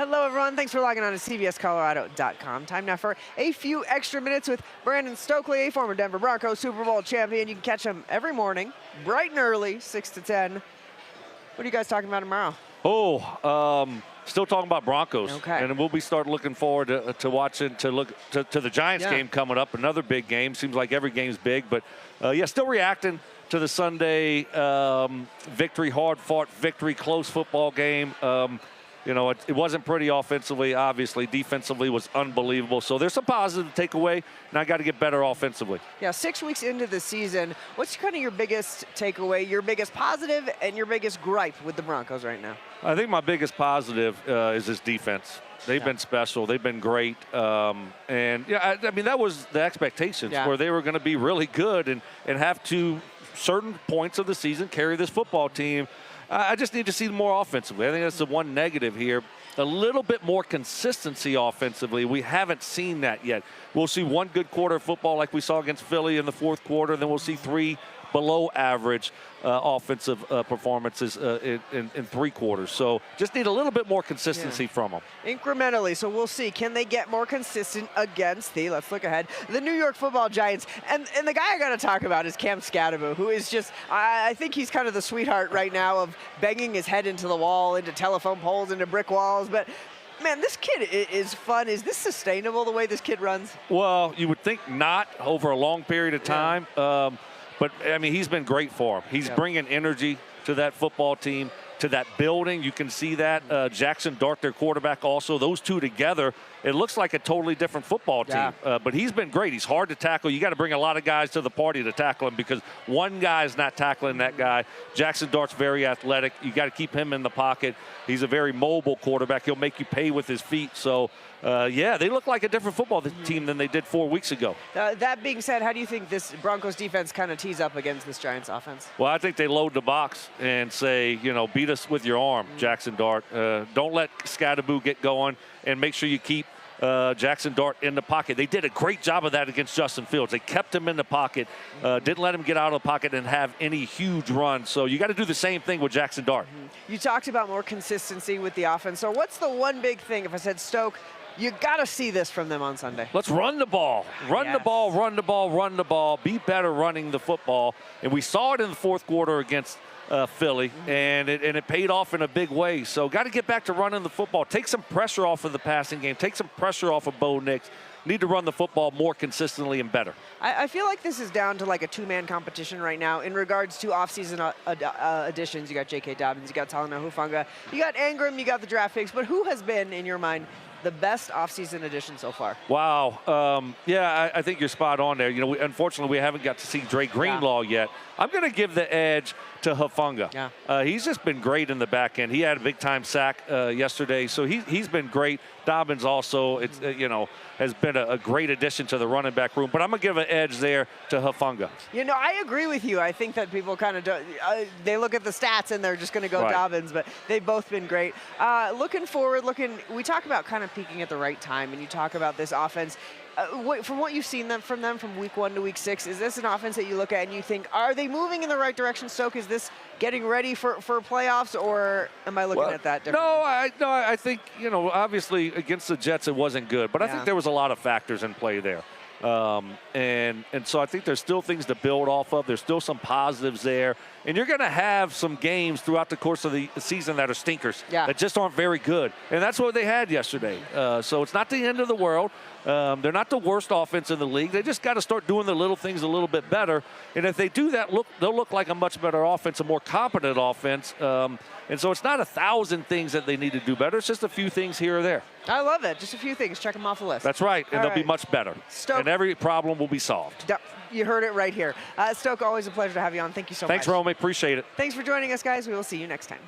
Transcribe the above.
Hello, everyone. Thanks for logging on to CBSColorado.com. Time now for a few extra minutes with Brandon Stokley, a former Denver Broncos Super Bowl champion. You can catch him every morning, bright and early, 6 to 10. What are you guys talking about tomorrow? Still talking about Broncos. Okay. And we'll be looking forward to watching, to look to the Giants game coming up. Another big game. Seems like every game's big, but still reacting to the Sunday victory, hard-fought victory, close football game. It wasn't pretty offensively, obviously. Defensively was unbelievable. So there's some positive to take away, and I got to get better offensively. Yeah, 6 weeks into the season, what's kind of your biggest takeaway, your biggest positive, and your biggest gripe with the Broncos right now? I think my biggest positive is this defense. They've been special. They've been great. I mean, that was the expectations, where they were going to be really good and have to, certain points of the season, carry this football team. I just need to see more offensively. I think that's the one negative here. A little bit more consistency offensively. We haven't seen that yet. We'll see one good quarter of football like we saw against Philly in the fourth quarter. Then we'll see 3 below average offensive performances in 3 quarters. So just need a little bit more consistency from them. Incrementally, so we'll see. Can they get more consistent against let's look ahead, the New York Football Giants? And the guy I got to talk about is Cam Scadaboo, who is just, I think he's kind of the sweetheart right now of banging his head into the wall, into telephone poles, into brick walls. But man, this kid is fun. Is this sustainable, the way this kid runs? Well, you would think not over a long period of time. But, I mean, he's been great for him. He's bringing energy to that football team, to that building. You can see that. Jackson Dart, their quarterback, also. Those two together, it looks like a totally different football team. But he's been great. He's hard to tackle. You got to bring a lot of guys to the party to tackle him because one guy is not tackling that guy. Jackson Dart's very athletic. You got to keep him in the pocket. He's a very mobile quarterback. He'll make you pay with his feet. So, they look like a different football team than they did 4 weeks ago. That being said, how do you think this Broncos defense kind of tees up against this Giants offense? Well, I think they load the box and say, beat us with your arm, Jackson Dart. Don't let Scadaboo get going, and make sure you keep Jackson Dart in the pocket. They did a great job of that against Justin Fields. They kept him in the pocket, didn't let him get out of the pocket and have any huge runs. So you got to do the same thing with Jackson Dart. You talked about more consistency with the offense. So what's the one big thing, if I said Stoke, you got to see this from them on Sunday? Let's run the ball. Run the ball, run the ball, run the ball. Be better running the football. And we saw it in the fourth quarter against Philly, and it paid off in a big way. So got to get back to running the football. Take some pressure off of the passing game. Take some pressure off of Bo Nix. Need to run the football more consistently and better. I feel like this is down to like a 2-man competition right now in regards to offseason additions. You got J.K. Dobbins, you got Talanoa Hufanga, you got Ingram, you got the draft picks. But who has been, in your mind, the best offseason addition so far? Wow. I think you're spot on there. Unfortunately, we haven't got to see Dre Greenlaw yet. I'm going to give the edge to Hufanga. He's just been great in the back end. He had a big-time sack yesterday, so he's been great. Dobbins also, has been a great addition to the running back room. But I'm going to give an edge there to Hufanga. I agree with you. I think that people kind of they look at the stats and they're just going to go Dobbins, but they've both been great. Looking forward, we talk about kind of peaking at the right time, and you talk about this offense. From what you've seen from week 1 to week 6, is this an offense that you look at and you think, are they moving in the right direction, Stoke? Is this getting ready for playoffs, or am I looking at that differently? No, I think, obviously against the Jets it wasn't good, but I think there was a lot of factors in play there. And so I think there's still things to build off of. There's still some positives there. And you're going to have some games throughout the course of the season that are stinkers, that just aren't very good. And that's what they had yesterday. So it's not the end of the world. They're not the worst offense in the league. They just got to start doing the little things a little bit better. And if they do that, they'll look like a much better offense, a more competent offense. And so it's not 1,000 things that they need to do better. It's just a few things here or there. I love it. Just a few things. Check them off the list. That's right. And they'll be much better. Stoke. And every problem will be solved. You heard it right here. Stoke, always a pleasure to have you on. Thank you so much. Thanks, Romy. Appreciate it. Thanks for joining us, guys. We will see you next time.